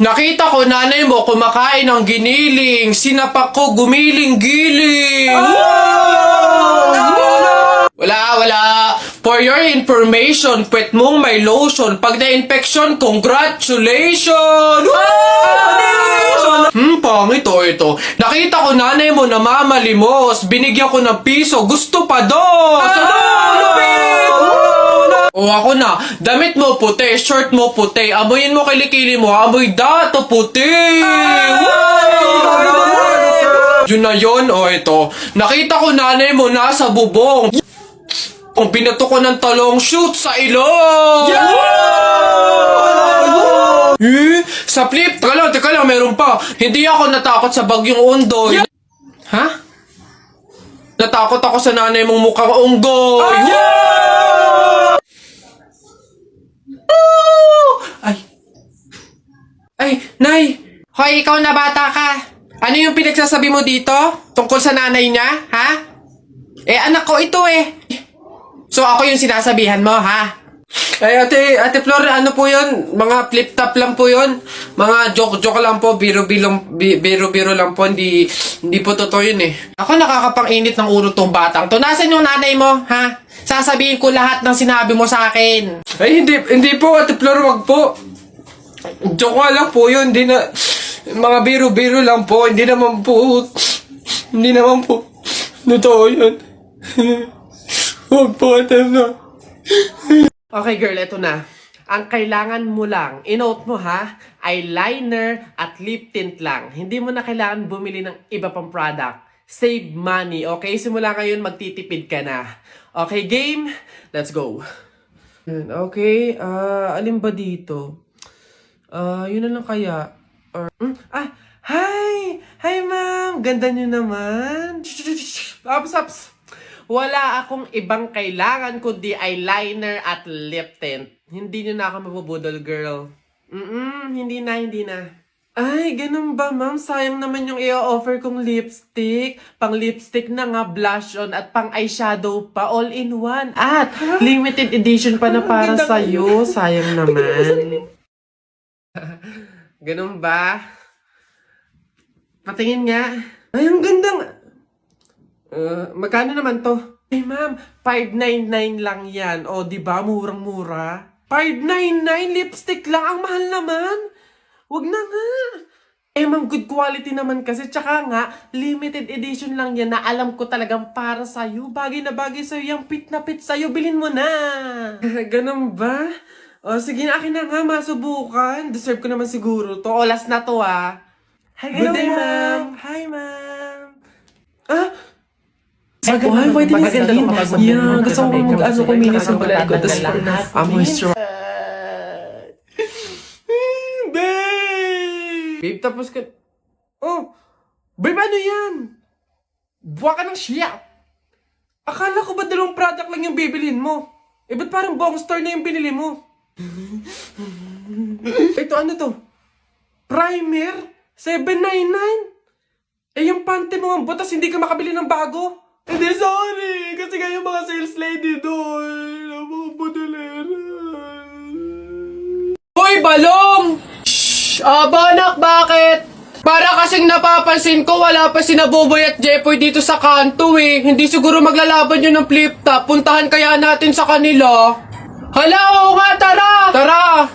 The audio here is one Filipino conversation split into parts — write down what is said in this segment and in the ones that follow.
Nakita ko nanay mo kumakain ng giniling. Sinapak ko gumiling-giling. Wala. For your information, pwet mong may lotion. Pag na-infection, congratulations! Pangit ito. Nakita ko nanay mo namamalimos. Binigyan ko ng piso. Gusto pa dos! O ako na, damit mo puti, shirt mo puti, amoyin mo kilikili mo, amoy dato puti! Yun na yun, ito. Nakita ko nanay mo nasa bubong. Kung binato ko ng talong, shoot sa ilong! Sa flip, teka lang, meron pa. Hindi ako natakot sa bagyong Ondoy. Ha? Natakot ako sa nanay mong mukhang unggoy. Ay, Nay! Hoy, ikaw na bata ka! Ano yung pinagsasabi mo dito? Tungkol sa nanay niya, ha? Anak ko ito So, ako yung sinasabihan mo, ha? Ay, Ate Flor, ano po yun? Mga flip-top lang po yun. Mga joke-joke lang po, biro-biro lang po. Hindi po totoo yun Ako nakakapang-init ng ulo tong batang to. Nasaan yung nanay mo, ha? Sasabihin ko lahat ng sinabi mo sa akin. Ay, hindi po, Ate Flor, wag po. Joke lang po yun, mga biro-biro lang po, hindi naman po, totoo yun. Huwag po, Okay girl, eto na. Ang kailangan mo lang, inote mo ha, eyeliner at lip tint lang. Hindi mo na kailangan bumili ng iba pang product. Save money, okay? Simula ngayon, magtitipid ka na. Okay, game? Let's go. Okay, alin ba dito? Yun na lang kaya. Hi! Hi, ma'am! Ganda nyo naman. Ups. Wala akong ibang kailangan kundi eyeliner at lip tint. Hindi nyo na ako mabubudol, girl. Hindi na. Ay, ganun ba, ma'am? Sayang naman yung i-offer kong lipstick. Pang lipstick na nga, blush on, at pang eyeshadow pa, all in one. At limited edition pa na para sa'yo. Sayang naman. Ganun ba? Patingin nga. Ay, ang ganda nga. Magkano naman to? Ay, ma'am, 599 lang yan. O, diba? Murang-mura. 599 lipstick lang. Ang mahal naman. Wag na nga. Ma'am, good quality naman kasi. Tsaka nga, limited edition lang yan na alam ko talagang para sa'yo. Bagay na bagay sa'yo. Yung pit na pit sa'yo. Bilhin mo na. Ganun ba? O, sige na, akin na nga, masubukan. Deserve ko naman siguro to. Olas na to, Hi, good day, ma'am. Hi, ma'am. Why didn't you say yeah, gusto ko kuminis ang balay ko. Tapos moisturize. Babe, tapos ka... Babe, ano yan? Buwa ka ng siya. Akala ko ba dalawang product lang yung bibilhin mo? Ba't parang buong store na yung binili mo? Ito, ano to? Primer? $7.99? Yung panty mo ang butas, hindi ka makabili ng bago? Hindi, sorry! Kasi nga yung mga sales lady doon, mga budalera. Hoy, balong! Shhh! Banak, bakit? Para kasing napapansin ko, wala pa si Naboboy at Jepoy dito sa kanto Hindi siguro maglalaban yun ng flip-top. Puntahan kaya natin sa kanila. Hala, oo nga, tara!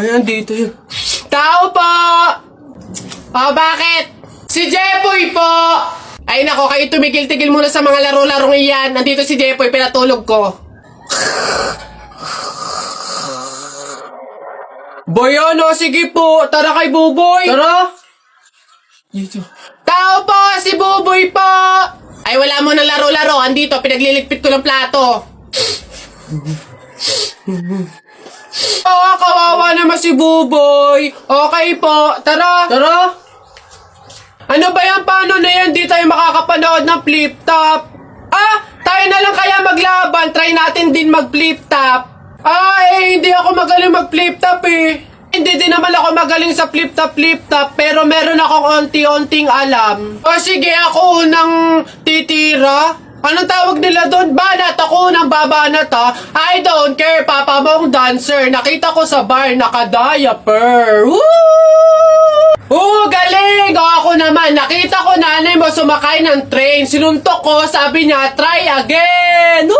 Ayan, dito yun. Tao po! Bakit? Si Jepoy po! Ay nako, kayo tumigil-tigil muna sa mga laro-larong iyan. Nandito si Jepoy, pinatulog ko. Boyono, sige po. Tara kay Buboy. Tara. Dito. Tao po, si Buboy po. Ay wala mo na laro-laro. Andito, pinagliligpit ko ng plato. Kawawa naman si Buboy. Okay po, tara. Ano ba yan? Paano na yan? Di tayo makakapanood ng flip-top. Tayo na lang kaya maglaban. Try natin din mag-flip-top. Hindi ako magaling mag-flip-top Hindi din naman ako magaling sa flip-top. Pero meron akong onti-onting alam. Sige, ako unang titira. Anong tawag nila doon? Banat. Ako unang babanat I don't care, Papa Mong dancer. Nakita ko sa bar, naka-diaper. Woo! nakita ko nanay mo sumakay ng train. Sinuntok ko, sabi niya, try again! Woo!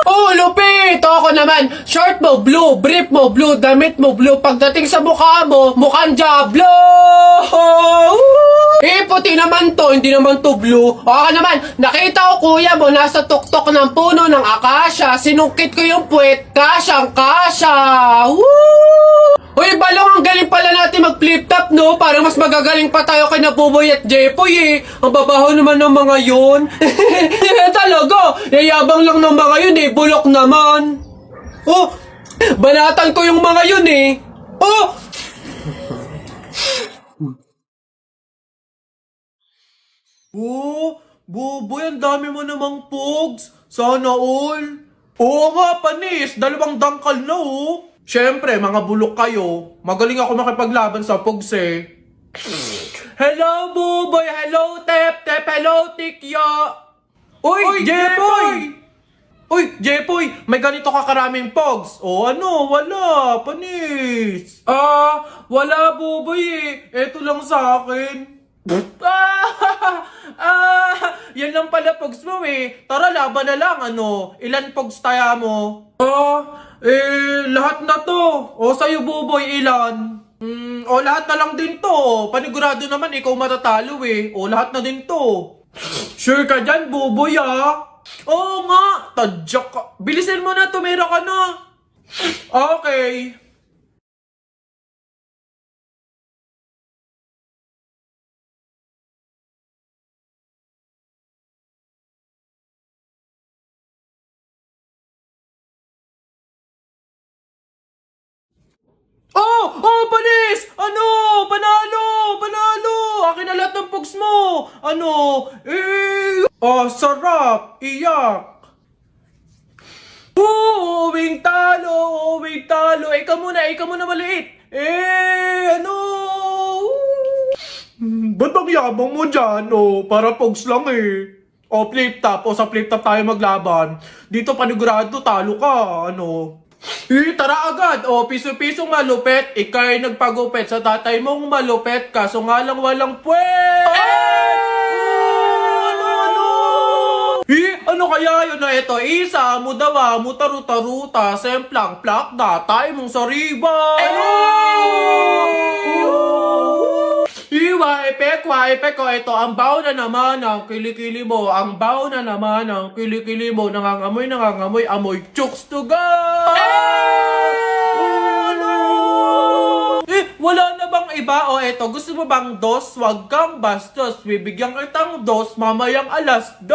Oh, lupit! Ako naman, short mo blue, brief mo blue, damit mo blue. Pagdating sa mukha mo, mukhang Diablo! Eh, puti naman to, hindi naman to blue. Ako naman, nakita ko kuya mo nasa tuktok ng puno ng akasya. Sinungkit ko yung puwet, kasyang-kasya! Woo! Uy, balong, ang galing pala natin mag-flip top, no? Parang mas magagaling pa tayo kay Nabuboy at Jepoy, eh. Ang babaho naman ng mga yun. Talaga, yayabang lang ng mga yun, eh. Bulok naman. Oh, banatan ko yung mga yun, eh. Oh! Oh, Buboy, ang dami mo namang pogs. Sana all. Oo nga, panis. 2 dangkal na, oh. Siyempre, mga bulok kayo. Magaling ako makipaglaban sa pogs, eh. Hello, Buboy. Hello, Tep. Tep, hello, Tikya. Uy, Jepoy! Uy, Jepoy, may ganito ka karaming pogs. O ano, wala, panis. Wala, Buboy, eh. Eto lang sa akin. Yan lang pala pogs mo, eh. Tara, laban na lang, ano. Ilan pogs tayo mo? Lahat na to. O, sa'yo, Buboy, ilan? Lahat na lang din to. Panigurado naman, ikaw matatalo, eh. O, lahat na din to. Sure ka dyan, Buboy, ah? Oo nga, tadyak ka. Bilisin mo na, tumira ka na. Okay. Panis! Ano? Panalo! Panalo! Akin na lahat ng pugs mo! Ano? Sarap! Iyak! Uwing talo! Uwing talo! Ikaw muna maliit! Ano? Ba't ang yabang mo dyan? Para pugs lang, eh. Flip top. Sa flip top tayo maglaban. Dito panigurado, talo ka. Ano? Tara agad! Piso-pisong malupet. Ikaw ay nagpagupet sa tatay mong malupet. Kaso nga lang walang puwet! Ano kaya yun na ito? Isa, mudawa, mutaruta-ruta, semplang, plakda, tayo mong sariba! Epek ko, ito, ang baw na naman ng kilikili mo, ang baw na naman ng kilikili mo, nangangamoy, amoy, chooks to go! Wala na bang iba? Eto, gusto mo bang dos? Wag kang bastos, bibigyan kitang dos, mamayang 2:00.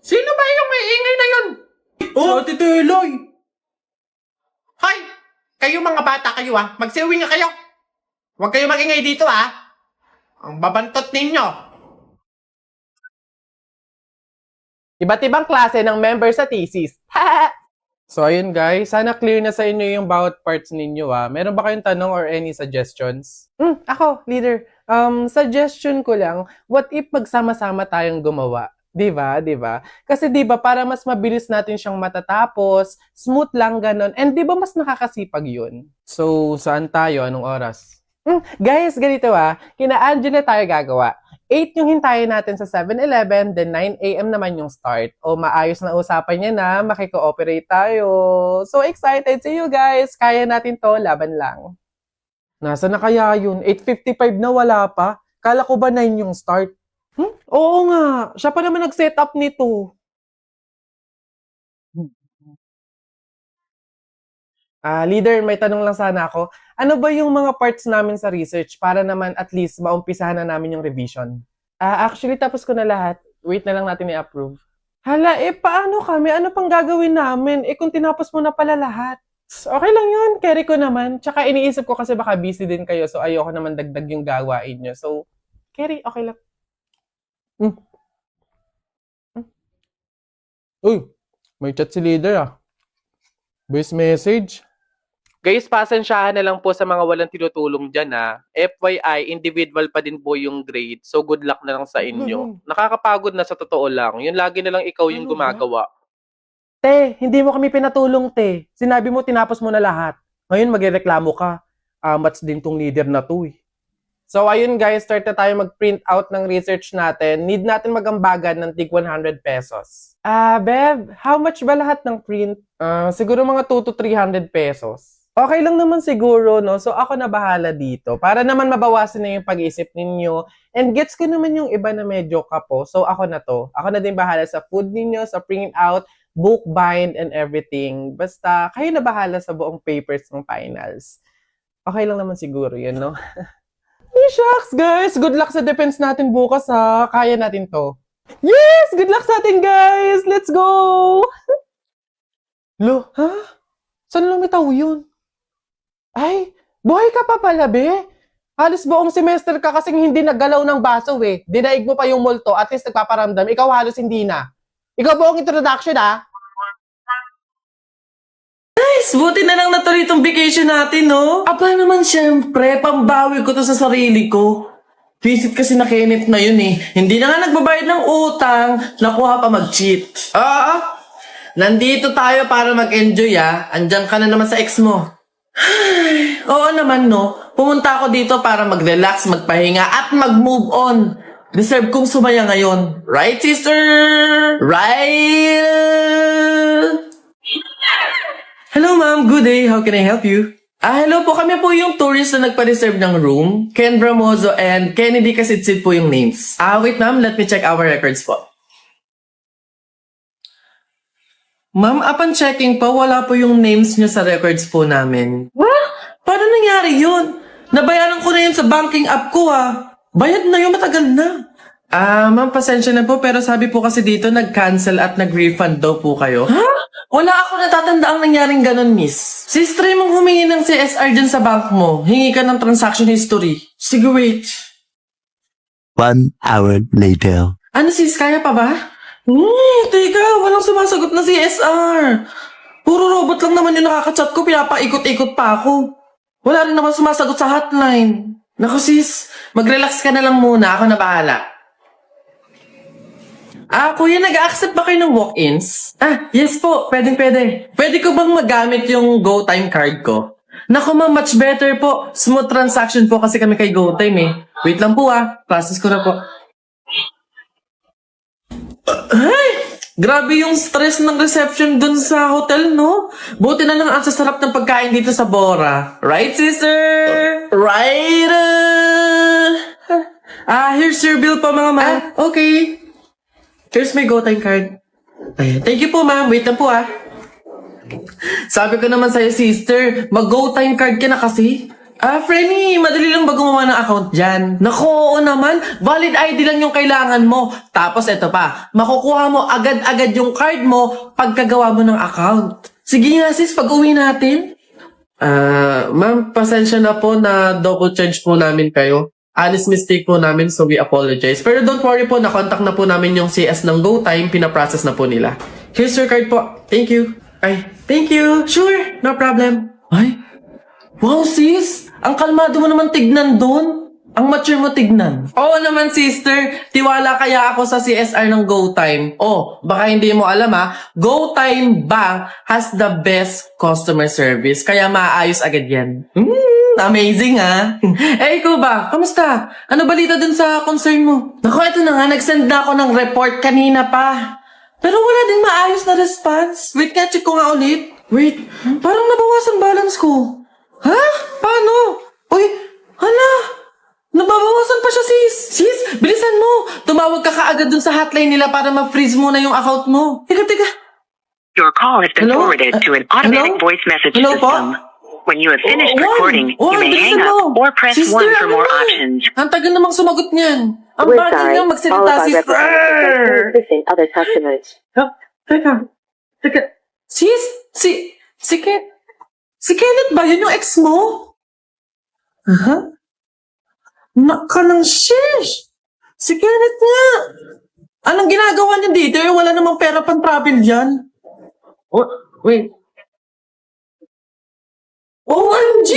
Sino ba yung may ingay na yun? Ate Teloy! Hoy! Kayo mga bata kayo, magsiuwi nga kayo. Huwag kayo magingay dito, Ang babantot ninyo. Iba't ibang klase ng member sa thesis. So, ayun guys. Sana clear na sa inyo yung bawat parts ninyo, Meron ba kayong tanong or any suggestions? Ako, leader. Suggestion ko lang, what if magsama-sama tayong gumawa? Diba? Kasi diba, para mas mabilis natin siyang matatapos, smooth lang ganon, and diba mas nakakasipag yun? So, saan tayo? Anong oras? Guys, ganito kina Angela tayo gagawa. 8 yung hintayin natin sa 7-Eleven, then 9 a.m. naman yung start. Maayos na usapan niya na, makikooperate tayo. So excited! See you guys! Kaya natin to, laban lang. Nasa na kaya yun? 8:55 na, wala pa? Kala ko ba 9 yung start? Oo nga, siya pa naman nag-set up nito. Leader, may tanong lang sana ako. Ano ba yung mga parts namin sa research para naman at least maumpisahan na namin yung revision? Actually, tapos ko na lahat. Wait na lang natin i-approve. Hala, paano kami? Ano pang gagawin namin? Kung tinapos mo na pala lahat. Okay lang yun, carry ko naman. Tsaka iniisip ko kasi baka busy din kayo, so ayoko naman dagdag yung gawain nyo. So, carry, okay lang. Uy, may chat si leader Voice message. Guys, pasensyahan na lang po sa mga walang tinutulong dyan FYI, individual pa din po yung grade. So good luck na lang sa inyo. Nakakapagod na sa totoo lang. Yun lagi na lang ikaw yung gumagawa. Te, hindi mo kami pinatulong, te. Sinabi mo tinapos mo na lahat. Ngayon magrereklamo ka. Amats din tong leader na to eh. So, ayun guys, start na tayo mag-print out ng research natin. Need natin magambagan ng tig 100 pesos. Beb, how much ba lahat ng print? Siguro mga 2 to 300 pesos. Okay lang naman siguro, no? So, ako na bahala dito. Para naman mabawasan na yung pag-iisip ninyo. And gets ko naman yung iba na medyo kapo. So, ako na to. Ako na din bahala sa food ninyo, sa print out, book bind, and everything. Basta, kayo na bahala sa buong papers ng finals. Okay lang naman siguro yun, no? Shucks, guys! Good luck sa defense natin bukas, ha? Kaya natin to. Yes! Good luck sa atin, guys! Let's go! Lo, ha? Saan lumitaw yun? Ay, buhay ka pa pala, be? Halos buong semester ka kasing hindi naggalaw ng baso, eh. Dinaig mo pa yung multo, at least nagpaparamdam. Ikaw halos hindi na. Ikaw buong introduction, ha? Guys, buti na lang natuloy itong vacation natin, no? Aba naman syempre, pambawi ko to sa sarili ko. Visit kasi na Kenneth na yun eh. Hindi na nga nagbabayad ng utang, nakuha pa mag-cheat. Nandito tayo para mag-enjoy Andiyan ka na naman sa ex mo. Oo naman no, pumunta ako dito para mag-relax, magpahinga at mag-move on. Deserve kong sumaya ngayon. Right, sister? Right? Hello ma'am, good day. How can I help you? Hello po. Kami po yung tourist na nagpa-reserve ng room. Ken Bramozo and Kennedy Kasitsit po yung names. Wait ma'am, let me check our records po. Ma'am, upon checking po, wala po yung names nyo sa records po namin. What? Paano nangyari yun? Nabayaran ko na yun sa banking app ko Bayad na yun, matagal na. Ma'am, pasensya na po, pero sabi po kasi dito, nag-cancel at nag-refund daw po kayo. Wala ako natatanda ang nangyaring ganun, miss. Sis, try mong humingi ng CSR dyan sa bank mo. Hingi ka ng transaction history. Sige, wait. 1 hour later. Ano sis, kaya pa ba? Teka, walang sumasagot na CSR. Puro robot lang naman yung nakaka-chat ko, pinapaikot-ikot pa ako. Wala rin naman sumasagot sa hotline. Naku sis, mag-relax ka na lang muna, ako na bahala. Kuya, nag-accept ba kayo ng walk-ins? Yes po, pwede. Pwede ko bang magamit yung GoTime card ko? Naku ma'am, much better po. Smooth transaction po kasi kami kay GoTime eh. Wait lang po process ko na po. Ay! Grabe yung stress ng reception dun sa hotel, no? Buti na lang ang sasarap ng pagkain dito sa Bora. Right, sister? Right? Here's your bill po, mga ma'am. Okay. Here's my GoTime card. Ayan. Thank you po, ma'am. Wait lang po, Sabi ko naman sa'yo, sister, mag-GoTime card ka na kasi. Frenny, madali lang ba gumawa ng account dyan? Naku, oo naman. Valid ID lang yung kailangan mo. Tapos eto pa, makukuha mo agad-agad yung card mo pagkagawa mo ng account. Sige nga, sis, pag-uwi natin. Ma'am, pasensya na po na double charge po namin kayo. Honest mistake po namin, so we apologize. Pero don't worry po, na-contact na po namin yung CS ng GoTime, pinaprocess na po nila. Here's your card po. Thank you. Thank you. Sure, no problem. Wow sis, ang kalmado mo naman tignan doon. Ang mature mo tignan. Oo naman sister, tiwala kaya ako sa CSR ng GoTime. Baka hindi mo alam GoTime Bank has the best customer service, kaya maayos agad yan. Amazing ikaw ba? Kamusta? Ano balita dun sa concern mo? Naku, ito na nga. Nag-send na ako ng report kanina pa. Pero wala din maayos na response. Wait nga, check ko nga ulit. Wait, parang nabawasan balance ko. Paano? Uy, hala. Nababawasan pa siya, sis. Sis, bilisan mo. Tumawag ka kaagad dun sa hotline nila para ma-freeze muna yung account mo. Teka. Your call has been forwarded to an automatic voice message system. When you have finished recording, you may hang up or press 1 for more options. Ang tagal namang sumagot niyan. Ang We're bagay sorry. niya All of magsalita, our sister. representatives are assisting other customers. Teka. Sis, si Kenneth ba? Yun yung ex mo? Naka ng shish. Si Kenneth nga. Anong ginagawa niya dito? Wala namang pera pang travel dyan. Wait. OMG!